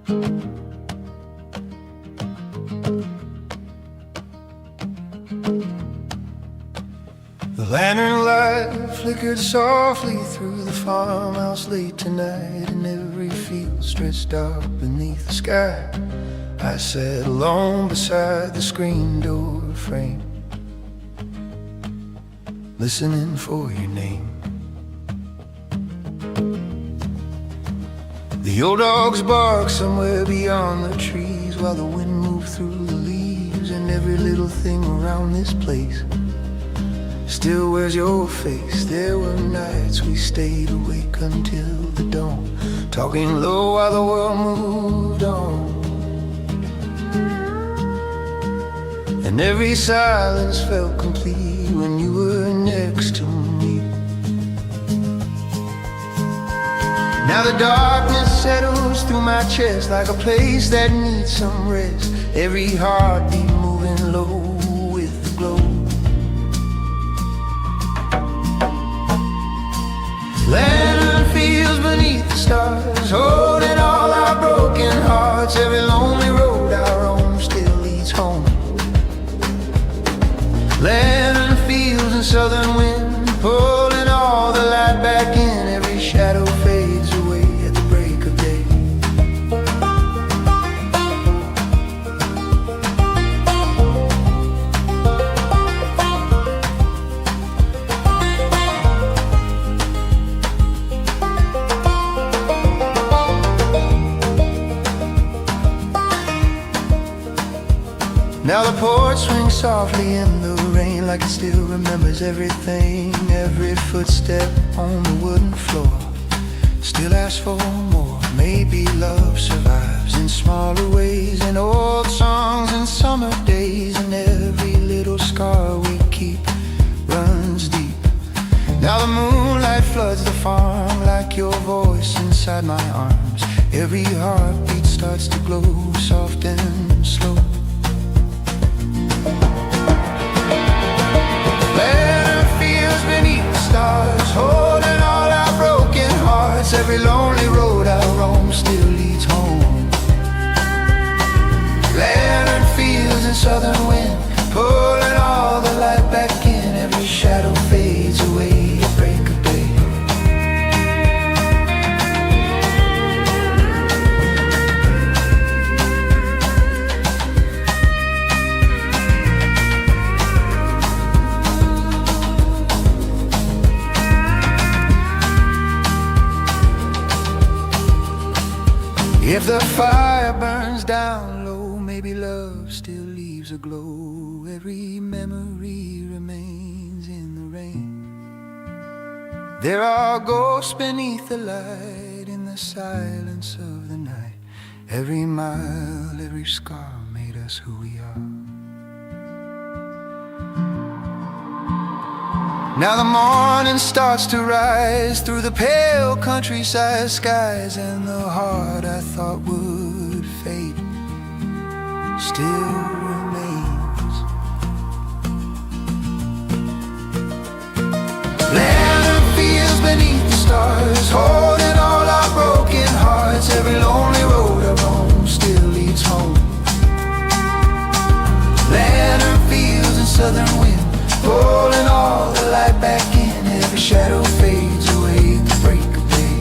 The lantern light flickered softly through the farmhouse late tonight, and every field stretched out beneath the sky. I sat alone beside the screen door frame, listening for your name. The old dogs bark somewhere beyond the trees, while the wind moved through the leaves, and every little thing around this place still wears your face. There were nights we stayed awake until the dawn, talking low while the world moved on. And every silence felt complete when you were next to me. Now the darkness settles through my chest like a place that needs some rest. Every heartbeat moving low with the glow. Lantern fields beneath the stars, holding all our broken hearts. Every lonely road I roam still leads home. Lantern fields and southern wind, pulling all the light back in. Every shadow fades away at the break of day. Now the porch swings softly in the rain, like it still remembers everything. Every footstep on the wooden floor still asks for more. Maybe love survives in smaller ways, in old songs and summer days, and every little scar we keep runs deep. Now the moonlight floods the farm like your voice inside my arms. Every heartbeat starts to glow, soft and slow. Stars holding all our broken hearts. Every lonely road I roam still leads home. Lantern fields and southern wind, pulling all the light back in. Every shadow fades away at break of day. If the fire burns down low, maybe love still leaves a glow. Every memory remains in the rain. There are ghosts beneath the light, in the silence of the night. Every mile, every scar made us who we are. Now the morning starts to rise through the pale countryside skies, and the heart I thought would fade still remains. Lantern fields beneath the stars, holding all our broken hearts. Every lonely road I roam still leads home. Lantern fields and southern wind, pulling all the light back in. Every shadow fades away at the break of day.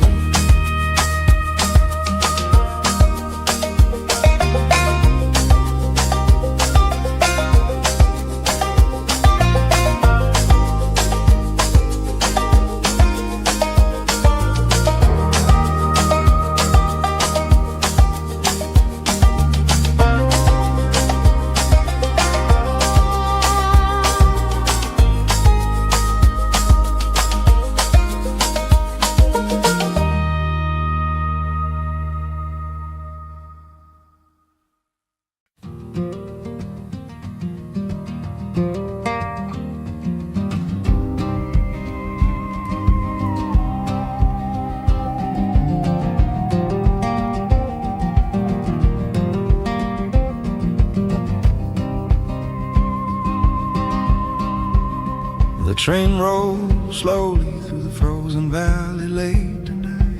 The train rolls slowly through the frozen valley late tonight,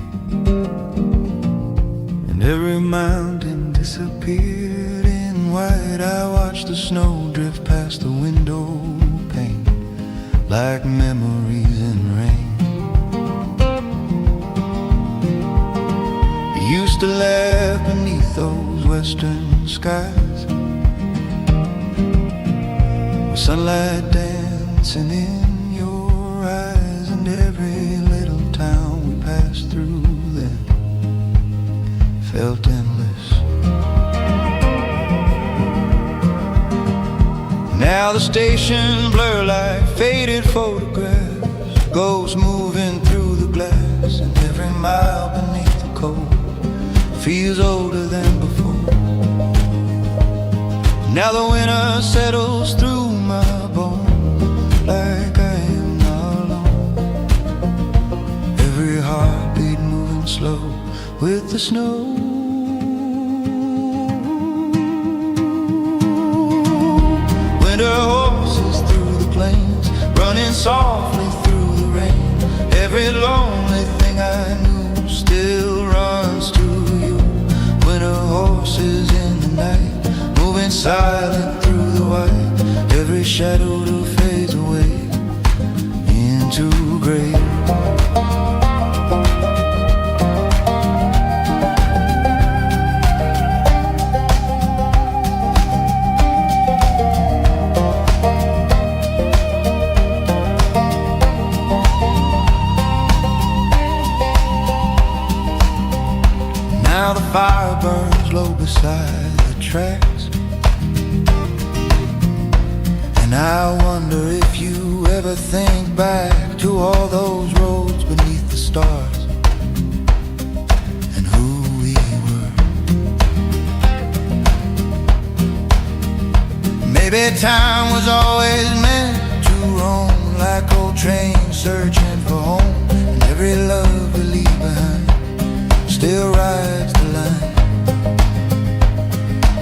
and Every mountain disappeared in white. I watched the snow drift past the window pane like memories in rain. You used to laugh beneath those western skies, with sunlight dancing in your eyes. And every little town we passed through then felt endless. Now the stations blur like faded photographs, ghosts moving through the glass, and every mile beneath the cold feels older than before. Now the winter settles through my bones like I am not alone. Every heartbeat moving slow with the snow. Winter horses through the plains, running softly through the rain. Every lonely thing I knew still runs to you. Winter horses in the night, moving silent through the white. Every shadow fades away into gray. Now the fire burns low beside the tracks, and I wonder if you ever think back to all those roads beneath the stars and who we were. Maybe time was always meant to roam like old trains searching for home, and every love we leave behind still rides the line.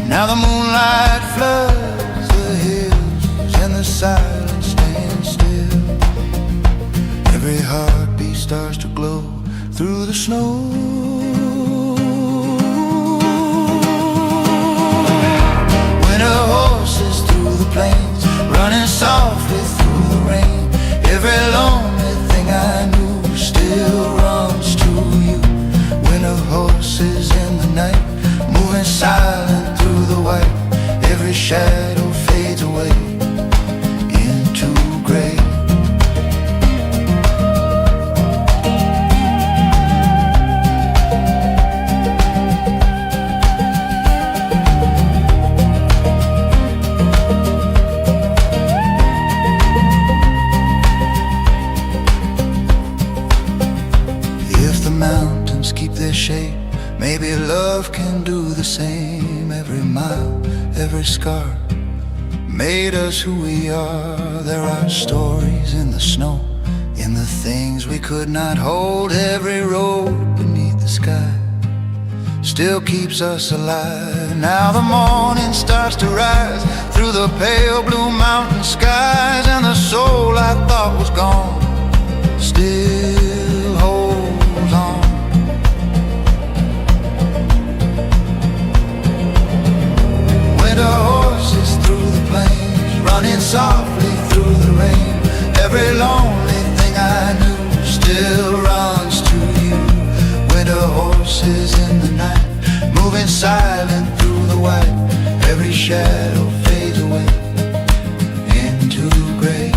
Now the moonlight floods the hills and the silence stands still. Every heartbeat starts to glow through the snow. Winter horses through the plains, running softly through the rain. Every lonely thing I knew still runs to you. Winter horses in the night, moving silent through the white. Every shadow fades away into gray. If the mountains keep their shape, maybe love can do the same. Every mile, every scar made us who we are. There are stories in the snow, in the things we could not hold. Every road beneath the sky still keeps us alive. Now the morning starts to rise through the pale blue mountain skies, and the soul I thought was gone still holds on. Winter horses through the plains, running softly through the rain. Every lonely thing I knew still runs to you. Winter horses in the night, moving silent through the white. Every shadow fades away into gray.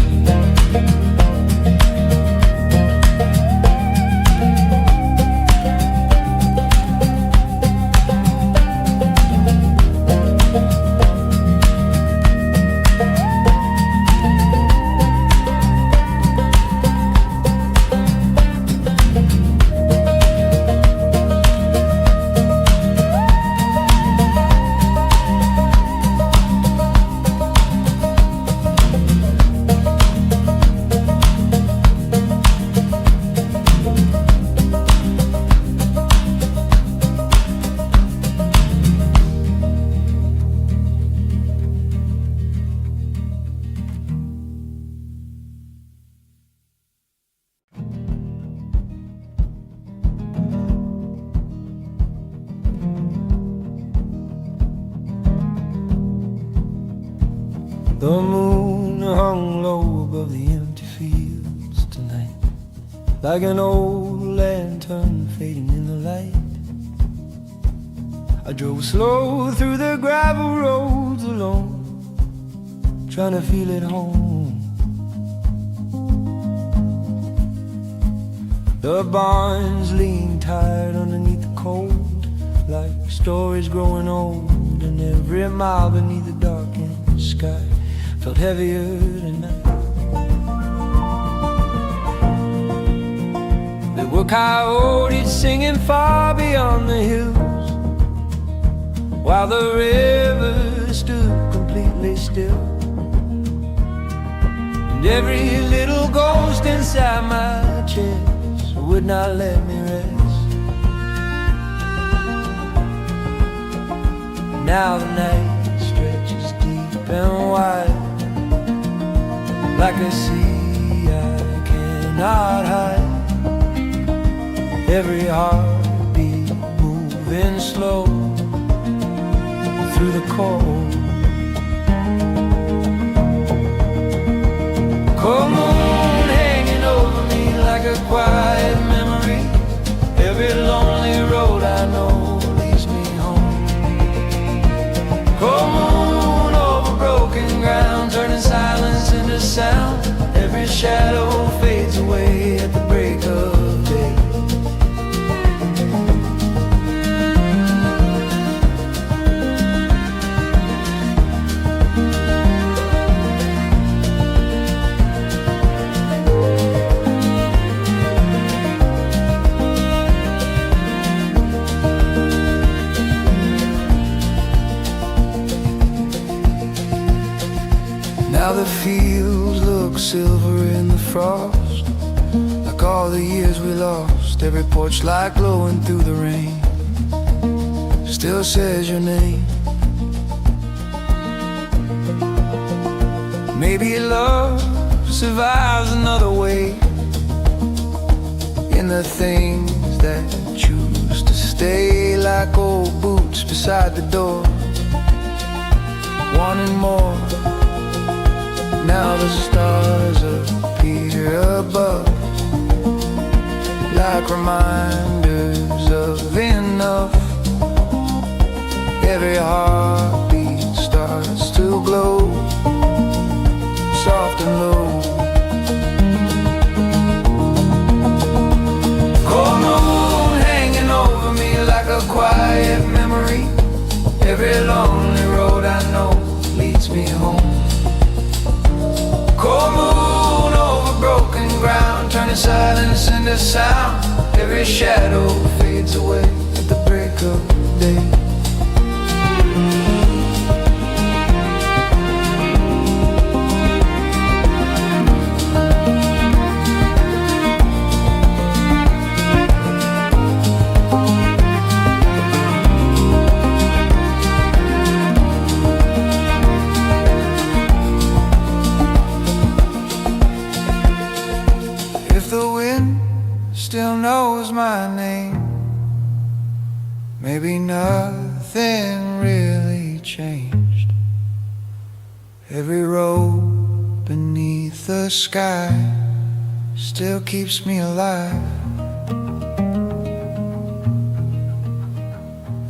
The moon hung low above the empty fields tonight, like an old lantern fading in the light. I drove slow through the gravel roads alone, trying to feel at home. The barns lean tired underneath the cold, like stories growing old, and every mile beneath the darkened sky felt heavier tonight. There were coyotes singing far beyond the hills, while the river stood completely still. And every little ghost inside my chest would not let me rest. Now the night stretches deep and wide, like a sea I cannot hide. Every heartbeat moving slow through the cold. Cold moon hanging over me like a quiet memory. Every lonely road I know leads me home. Cold moon over broken ground, turning silence into sound. Every shadow fades away at the break of day. Now the fields look silver in the frost, like all the years we lost. Every porch light glowing through the rain still says your name. Maybe love survives another way, in the things that choose to stay, like old boots beside the door, wanting more. Now the stars appear above, like reminders of enough. Every heartbeat starts to glow, soft and low. Cold moon hanging over me like a quiet memory. Every lonely road I know leads me home. Cold moon over broken ground, turning silence into sound. Every shadow fades away at the break of day. Still knows my name, maybe nothing really changed. Every road beneath the sky still keeps me alive.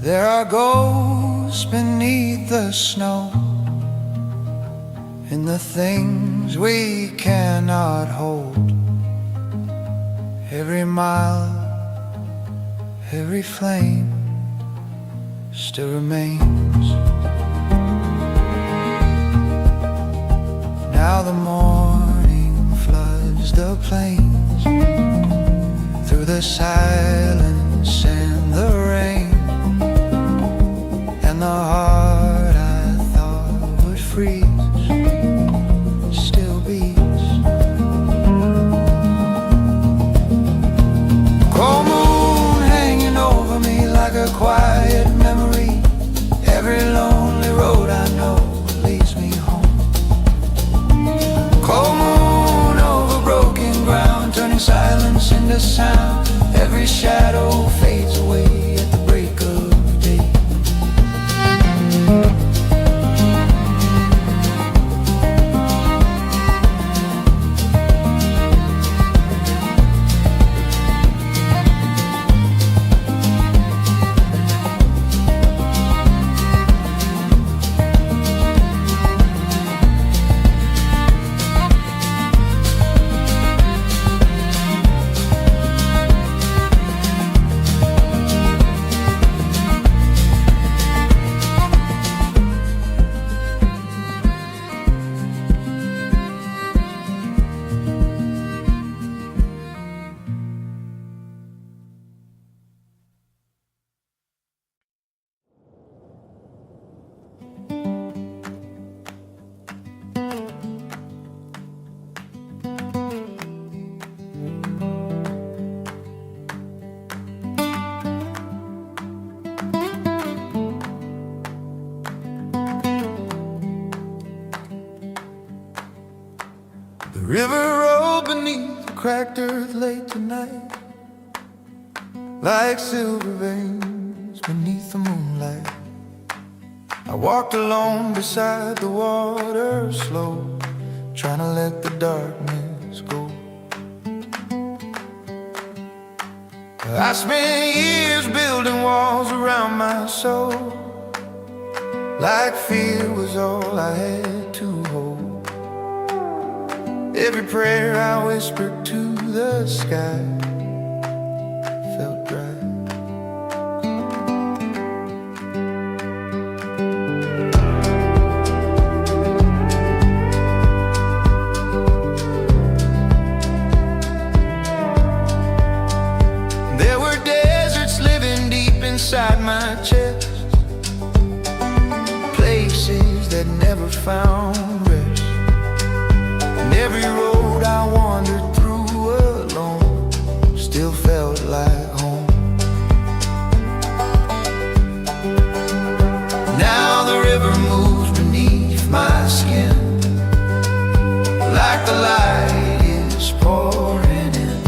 There are ghosts beneath the snow, in the things we cannot hold. Every mile, every flame still remains. Now the morning floods the plains, through the silence and the rain, and the heart I thought would freeze still beats. Cold moon hanging over me like a quiet memory. Every lonely road I know leads me home. Cold moon over broken ground, turning silence into sound. Every shadow fades river rolled beneath the cracked earth late tonight, like silver veins beneath the moonlight. I walked alone beside the water, slow, trying to let the darkness go. I spent years building walls around my soul, like fear was all I had to hold. Every prayer I whispered to the sky felt dry. There were deserts living deep inside my chest, places that never found rest. And every road I wandered through alone still felt like home. Now the river moves beneath my skin, like the light is pouring in.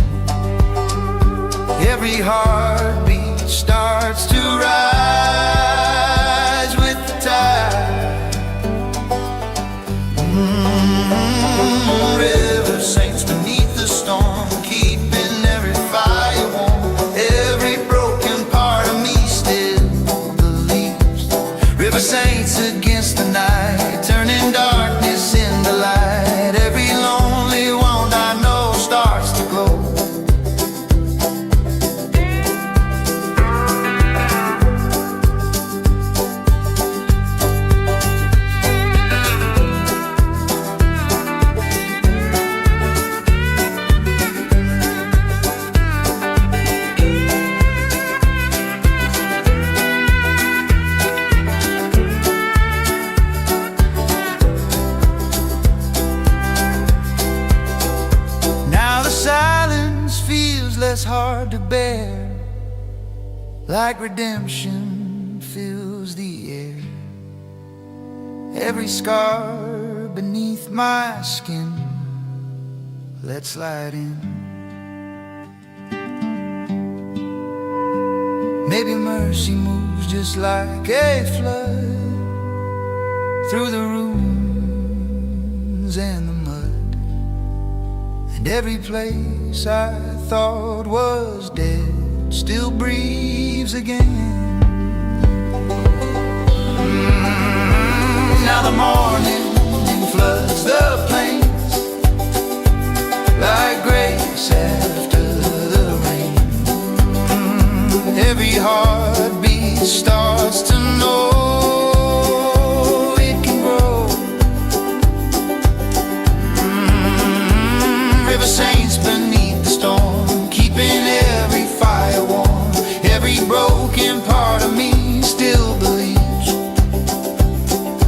Every heartbeat starts to rise with the tide. River saints beneath the storm, keeping every fire warm. Every broken part of me still believes. River saints against the night, turning darkness into light. Every lonely wound I know starts to glow. Less hard to bear, like redemption fills the air. Every scar beneath my skin lets light in. Maybe mercy moves just like a flood through the ruins and the mud, and every place I thought was dead still breathes again. Now the morning floods the plains like grace after the rain. Every heartbeat starts to know it can grow. River saints beneath the storm, keeping every fire warm. Every broken part of me still believes.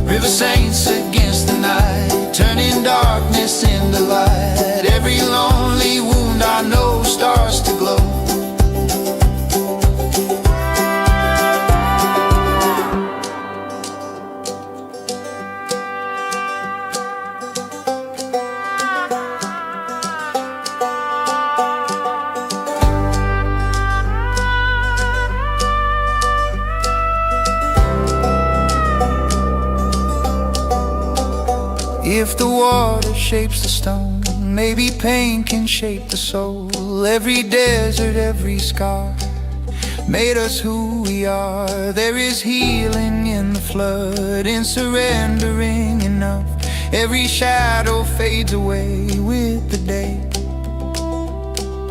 River saints against the night, turning darkness into light. Every lonely wound I know starts to glow. If the water shapes the stone, maybe pain can shape the soul. Every desert, every scar made us who we are. There is healing in the flood, in surrendering enough. Every shadow fades away with the day.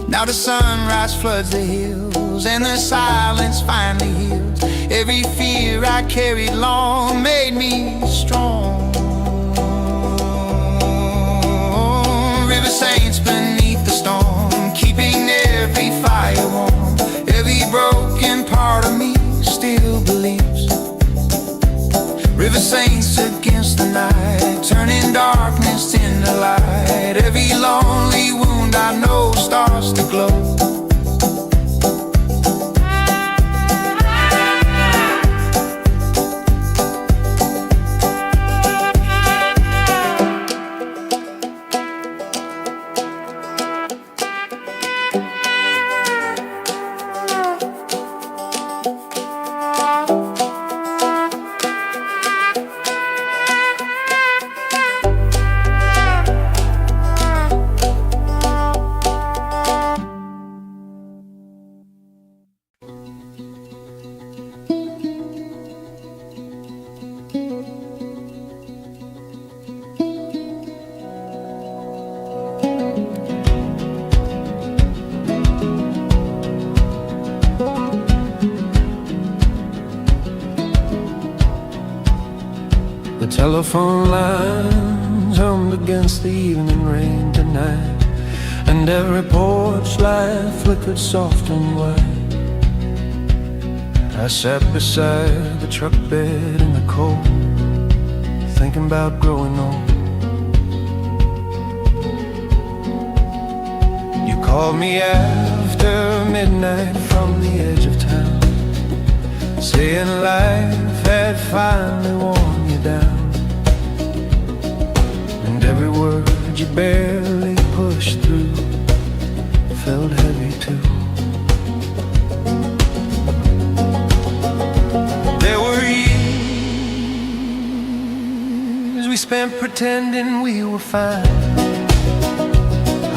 Now the sunrise floods the hills, and the silence finally heals. Every fear I carried long made me strong. River saints beneath the storm, keeping every fire warm. Every broken part of me still believes. River saints against the night, turning darkness into light. Every lonely wound I know starts to glow. Telephone lines hummed against the evening rain tonight, and every porch light flickered soft and white. I sat beside the truck bed in the cold, thinking about growing old. You called me after midnight from the edge of town, saying life had finally worn you down, and every word you barely pushed through felt heavy too. There were years we spent pretending we were fine,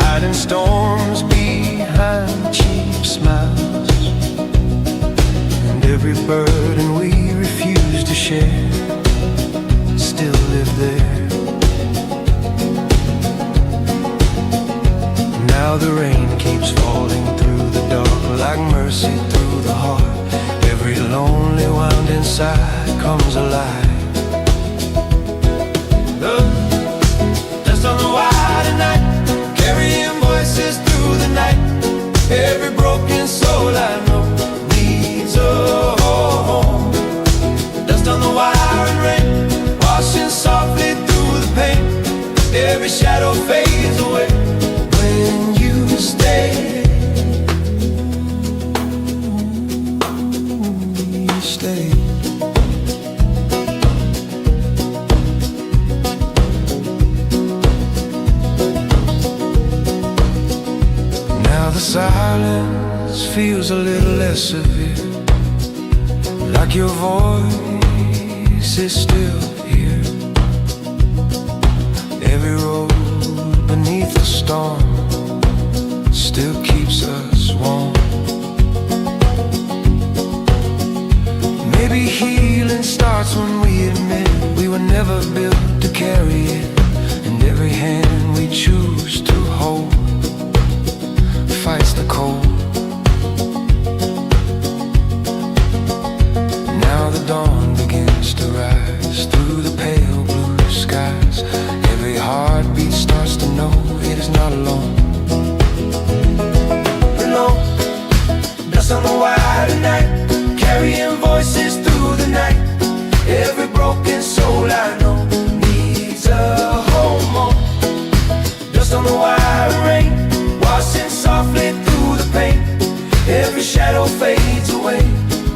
hiding storms behind cheap smiles, and every burden we refused to share still lived there. Now the rain keeps falling through the dark, like mercy through the heart. Every lonely wound inside comes alive. Look, dust on the wire tonight, carrying voices through the night. Every broken soul I know needs a home. Dust on the wire and rain, washing softly through the pain. Every shadow fades away when you stay. You stay. Now the silence feels a little less severe, like your voice is still here. Every road beneath the storm still keeps us warm. Maybe healing starts when we admit we were never built to carry it, and every hand we choose to hold fights the cold. Now the dawn begins to rise through the pale blue skies. Every heartbeat starts to know it is not alone. Alone, dust on the wire tonight, carrying voices through the night. Every broken soul I know needs a home. Dust on the wire and rain, washing softly through the pain. Every shadow fades away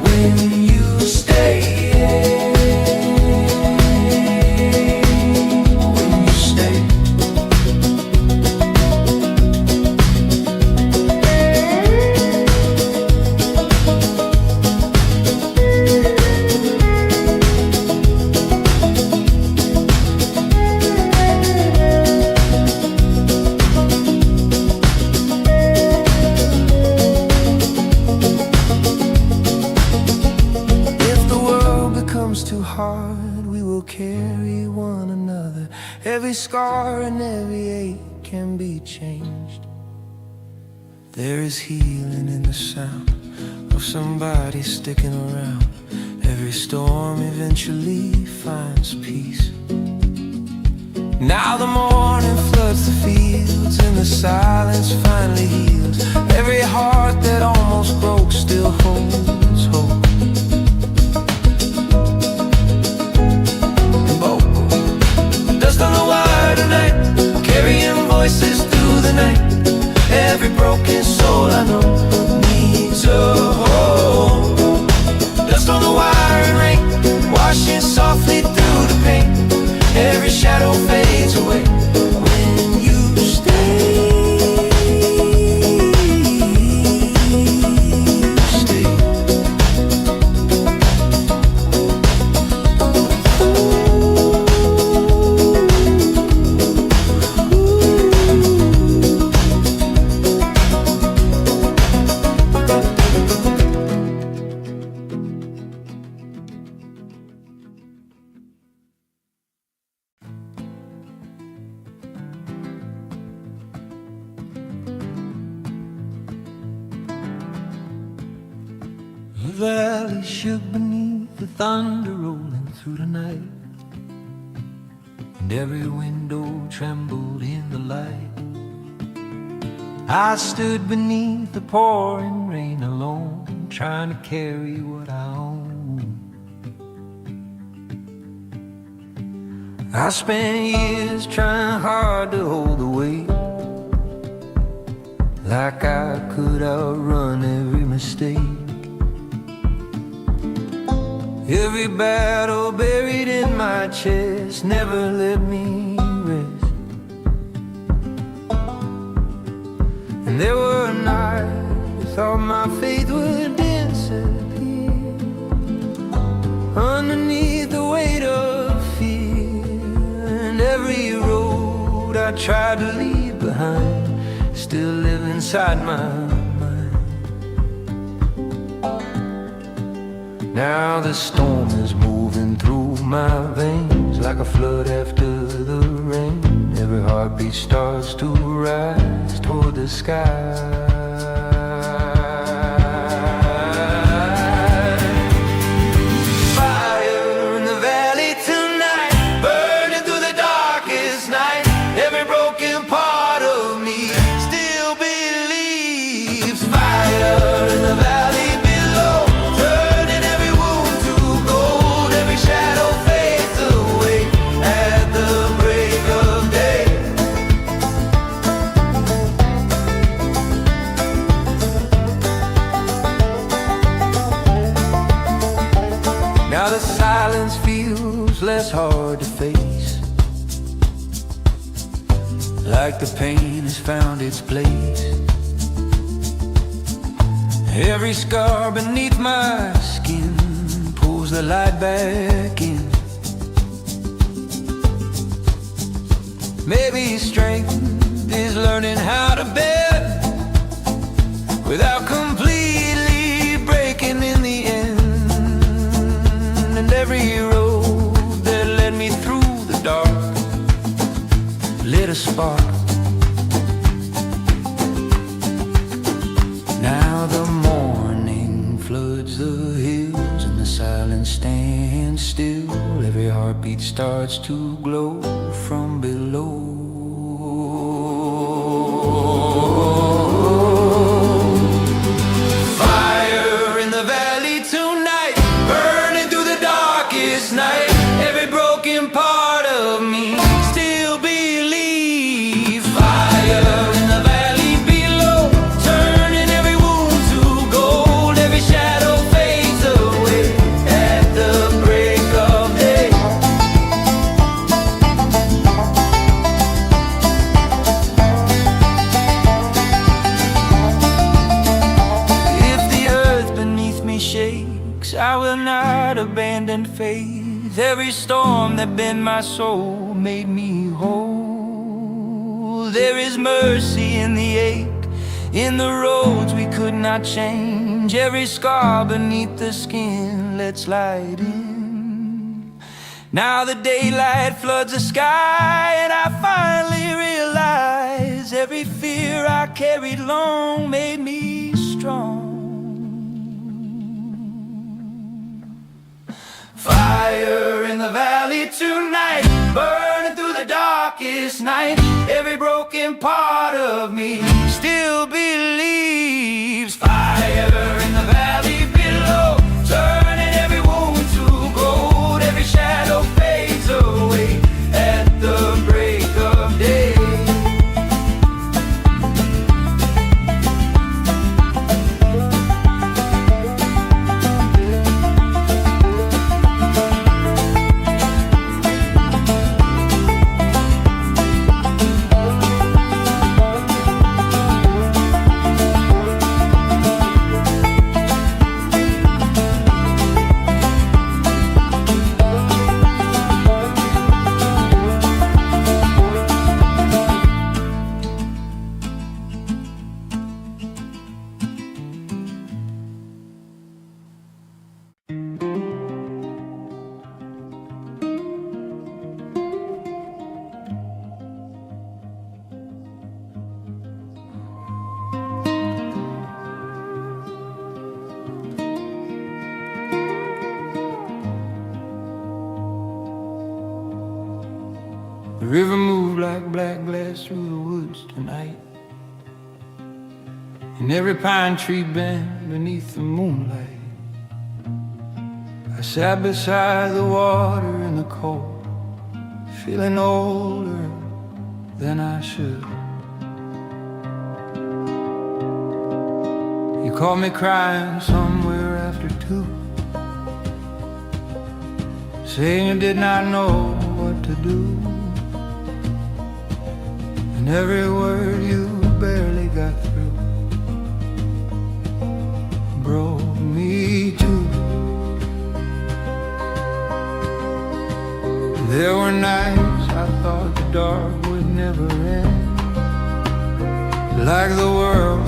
when you stay. Too hard, we will carry one another. Every scar and every ache can be changed. There is healing in the sound of somebody sticking around. Every storm eventually finds peace. Now the morning floods the fields and the silence finally heals. Every heart that almost broke still holds hope. On the wire tonight, carrying voices through the night. Every broken soul I know needs a home. Dust on the wire and rain, washing softly through the pain. Every shadow fades away when you stay. The valley shook beneath the thunder rolling through the night. and every window trembled in the light. I stood beneath the pouring rain alone, trying to carry what I own. I spent years trying hard to hold the weight, like I could outrun every mistake. Every battle buried in my chest never let me rest. And there were nights I thought my faith would disappear underneath the weight of fear. And every road I tried to leave behind still live inside my mind. Now the storm is moving through my veins like a flood after the rain. Every heartbeat starts to rise toward the sky. Fire in the valley tonight, burning through the darkest night. Every broken part of me still believes. Fire in the valley below, turning every wound to gold. Every shadow fades away at the break of day. Now the silence feels less hard to face, like the pain has found its place. Every scar beneath my skin pulls the light back in. Maybe strength is learning how to bend without completely breaking in the end. And every road that led me through the dark lit a spark. Now the morning floods the hills and the silence stands still. Every heartbeat starts to glow from below. Fire in the valley tonight, burning through the darkest night. Every broken part of me still believes. Fire in the valley below, turning every wound to gold. Every shadow fades away at the break of day. If the earth beneath me shakes, I will not abandon faith. Every storm that bent my soul made me whole. There is mercy in the ache, in the roads we could not change. Every scar beneath the skin lets light in. Now the daylight floods the sky, and I finally realize every fear I carried long made me strong. Fire in the valley tonight, burning through the darkest night. Every broken part of me still believes. Fire in the valley below, turning every wound to gold. Every shadow fades away at the break of day. river moved like black glass through the woods tonight, and every pine tree bent beneath the moonlight. I sat beside the water in the cold, feeling older than I should. You caught me crying somewhere after 2, saying you did not know what to do, and every word you barely got through broke me too. There were nights I thought the dark would never end, like the world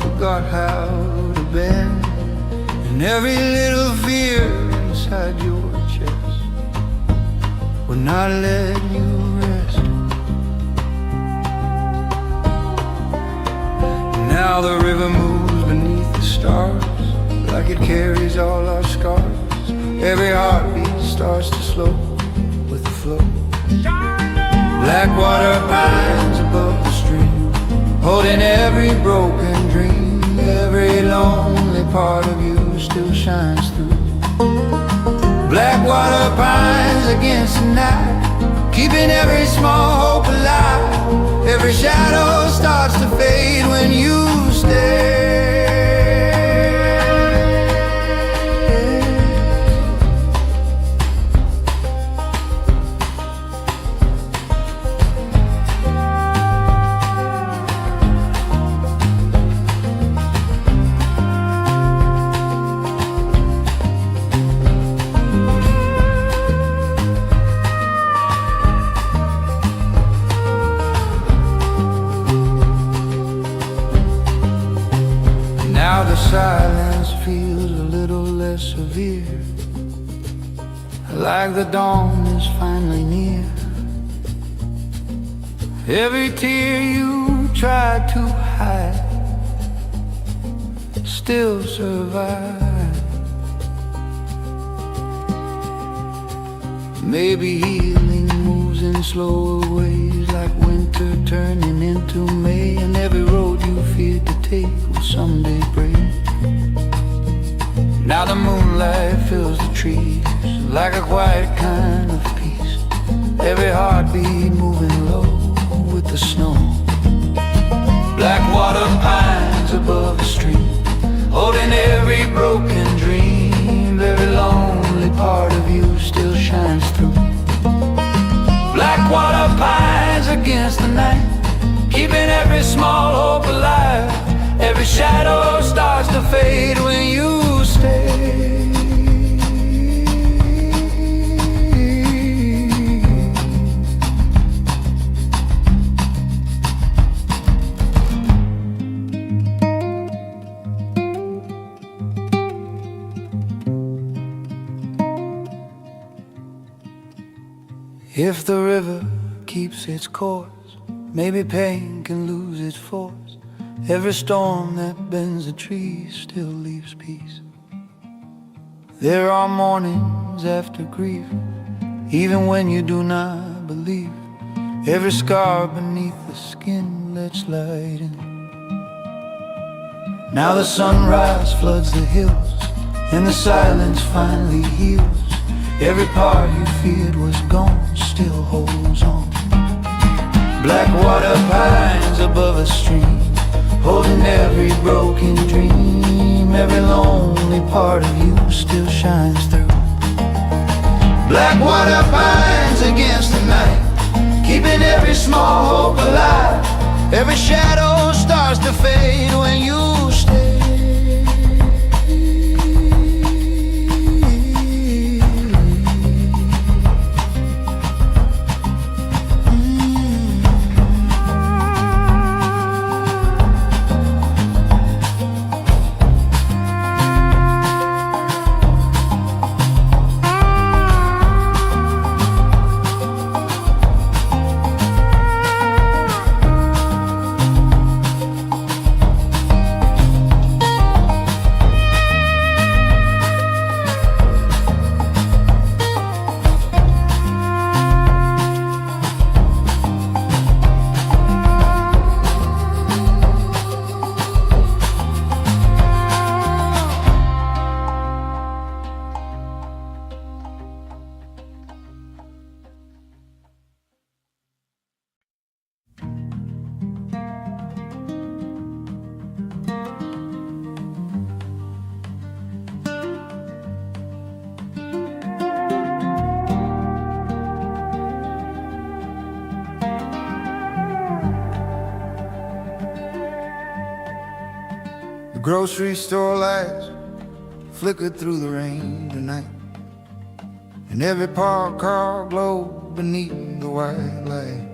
forgot how to bend, and every little fear inside your chest would not let you rest. Now the river moves beneath the stars, like it carries all our scars. Every heartbeat starts to slow with the flow. Black water pines above the stream, holding every broken dream. Every lonely part of you still shines through. Black water pines against the night, keeping every small hope alive. Every shadow starts to fade when you stay. Now the silence feels a little less severe, like the dawn is finally near. Every tear you tried to hide still survives. Maybe healing moves in slower ways, like winter turning into May, and every road you feared to take will someday break. Now the moonlight fills the trees, like a quiet kind of peace. Every heartbeat moving low with the snow. Black water pines above the stream, holding every broken dream. Every lonely part of you still shines through. Black water pines against the night, keeping every small hope alive. Every shadow starts to fade when you stay. If the river keeps its course, maybe pain can lose its force. Every storm that bends the trees still leaves peace. There are mornings after grief, even when you do not believe. Every scar beneath the skin lets light in. Now the sunrise floods the hills, and the silence finally heals. Every part you feared was gone still holds on. Black water pines above a stream, holding every broken dream. Every lonely part of you still shines through. Black water pines against the night, keeping every small hope alive. Every shadow starts to fade when you stay. grocery store lights flickered through the rain tonight, and every parked car glowed beneath the white light.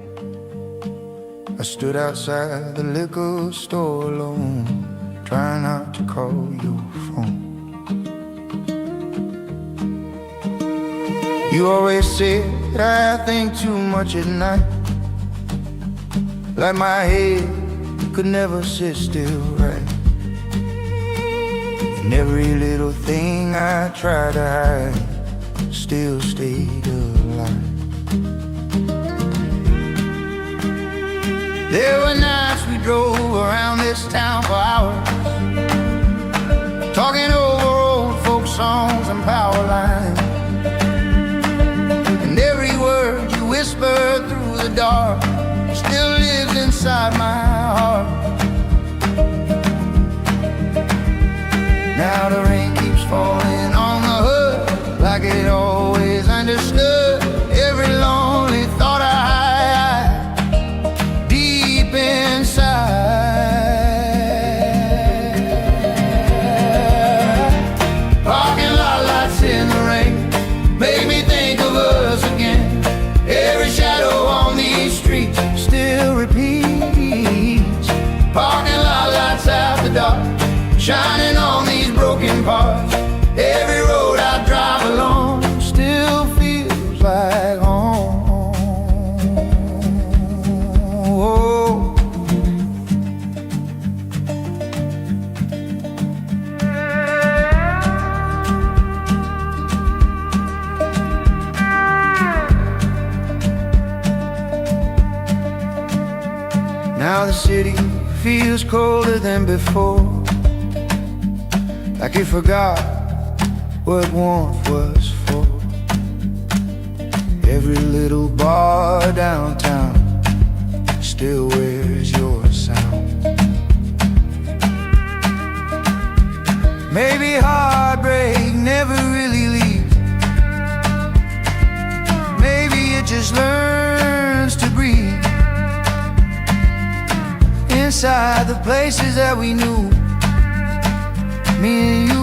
I stood outside the liquor store alone, trying not to call your phone. You always said I think too much at night, like my head could never sit still right, and every little thing I tried to hide still stayed alive. There were nights we drove around this town for hours, talking over old folk songs and power lines, and every word you whispered through the dark still lives inside my heart. Now the rain keeps falling on the hood like it always understood every lonely thought I hide deep inside. Parking lot lights in the rain make me think of us again. Every shadow on these streets still repeats. Parking lot lights after dark, shining on these broken parts. Every road I drive along still feels like home. Oh. Now the city feels colder than before, like it forgot what warmth was for. Every little bar downtown still wears your sound. Maybe heartbreak never really leaves. Maybe it just learns to breathe inside the places that we knew, me and you.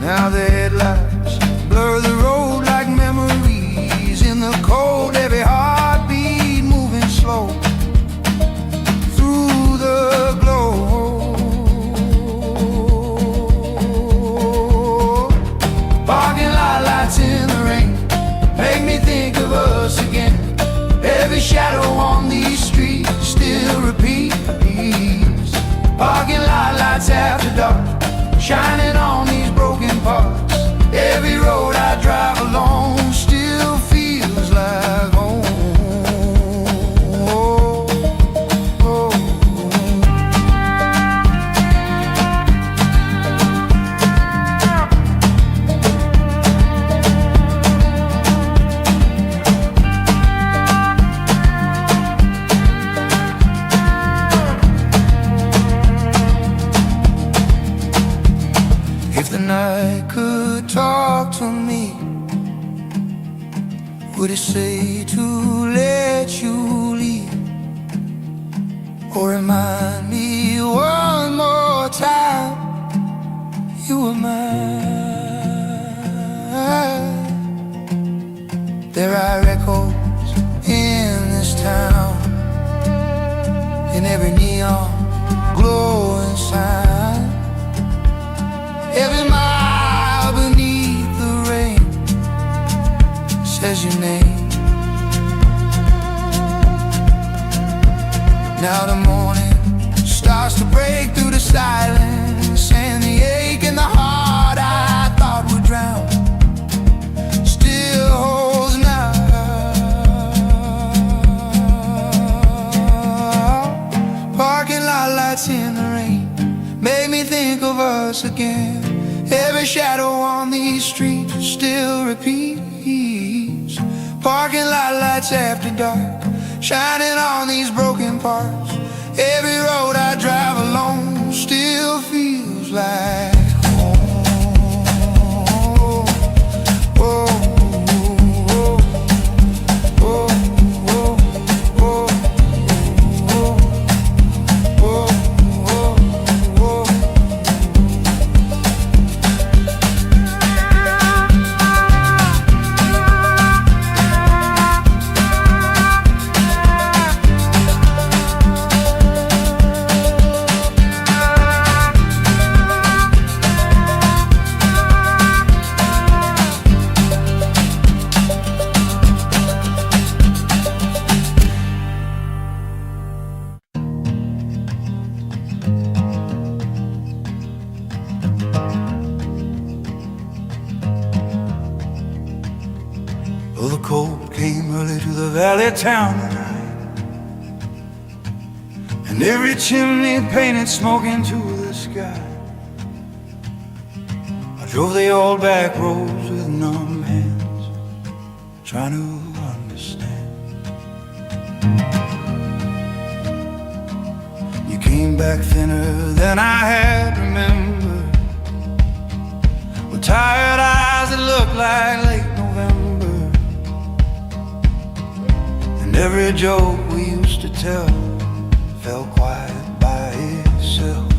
Now the headlights blur the road like memories in the cold. Every heartbeat moving slow through the glow. Parking lot lights in the rain make me think of us again. Every shadow on these streets still repeats. Parking lot lights after dark, shining on these broken parts. Every road I drive along still feels like home. Oh, oh, if the night could talk to me, would it say to let you leave, or remind me one more time you were mine? There are echoes in this town, in every neon glowing sign. Every mile beneath the rain says your name. Now the morning starts to break through the silence, and the ache in the heart I thought would drown still holds now. Parking lot lights in the rain made me think of us again. Every shadow on these streets still repeats. Parking lot lights after dark, shining on these broken parts. Every road I drive alone still feels like home. Oh, oh, oh, oh, oh, oh, oh. valley town tonight, and every chimney painted smoke into the sky. I drove the old back roads with numb hands, trying to understand. You came back thinner than I had remembered, with tired eyes that looked like late November, and every joke we used to tell fell quiet by itself.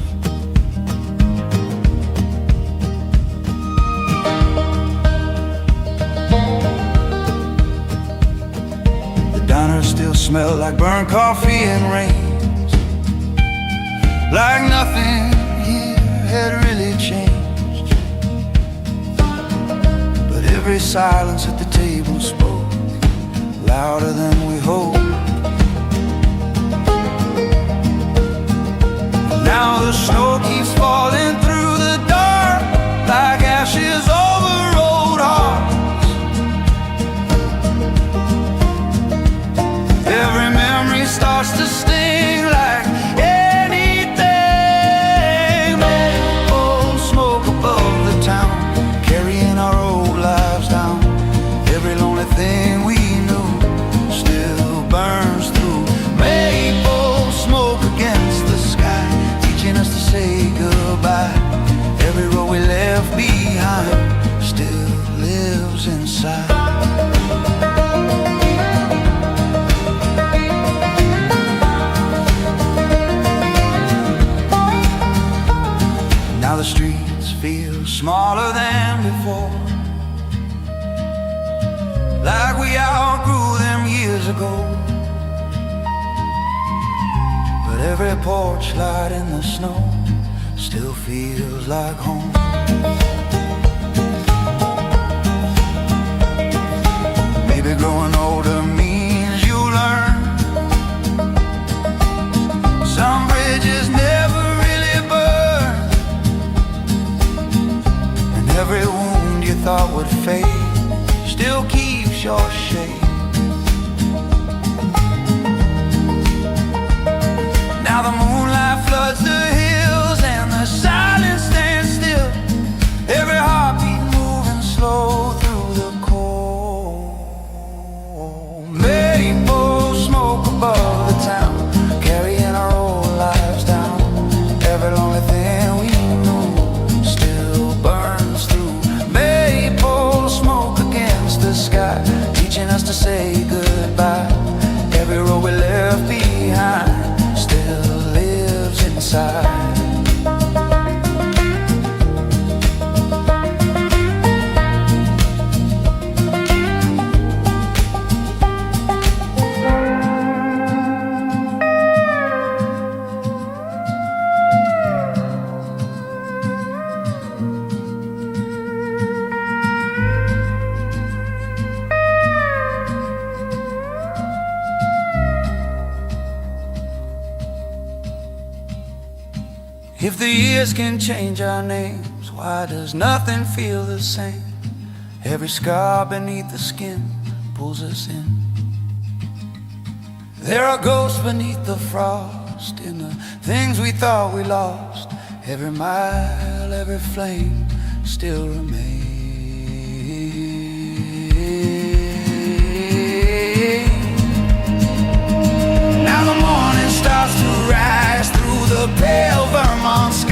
The diner still smelled like burnt coffee and rains, like nothing here had really changed. But every silence at the table spoke louder than we hoped. Now the snow keeps falling through the dark like ashes over old hearts. Every memory starts to sting like anything. Old smoke above the town, carrying our old lives down. Every lonely thing we knew still burns through. Maple smoke against the sky, teaching us to say goodbye. Every road we left behind still lives inside. Now the streets feel smaller than before, like we outgrew them years ago. But every porch light in the snow still feels like home. Maybe growing older means you learn some bridges never really burn, and every wound you thought would fade still keeps your shape. Now the moonlight floods the hills and the silence stands still. Every heartbeat moving slow through the cold. Maple smoke above the town, carrying our old lives down. Every lonely thing we knew still burns through. Maple smoke against the sky, teaching us to say goodbye. Every road we left behind still lives inside. If the years can change our names, why does nothing feel the same? Every scar beneath the skin pulls us in. There are ghosts beneath the frost, in the things we thought we lost. Every mile, every flame still remains. Now the morning starts to rise through the pale Vermont sky.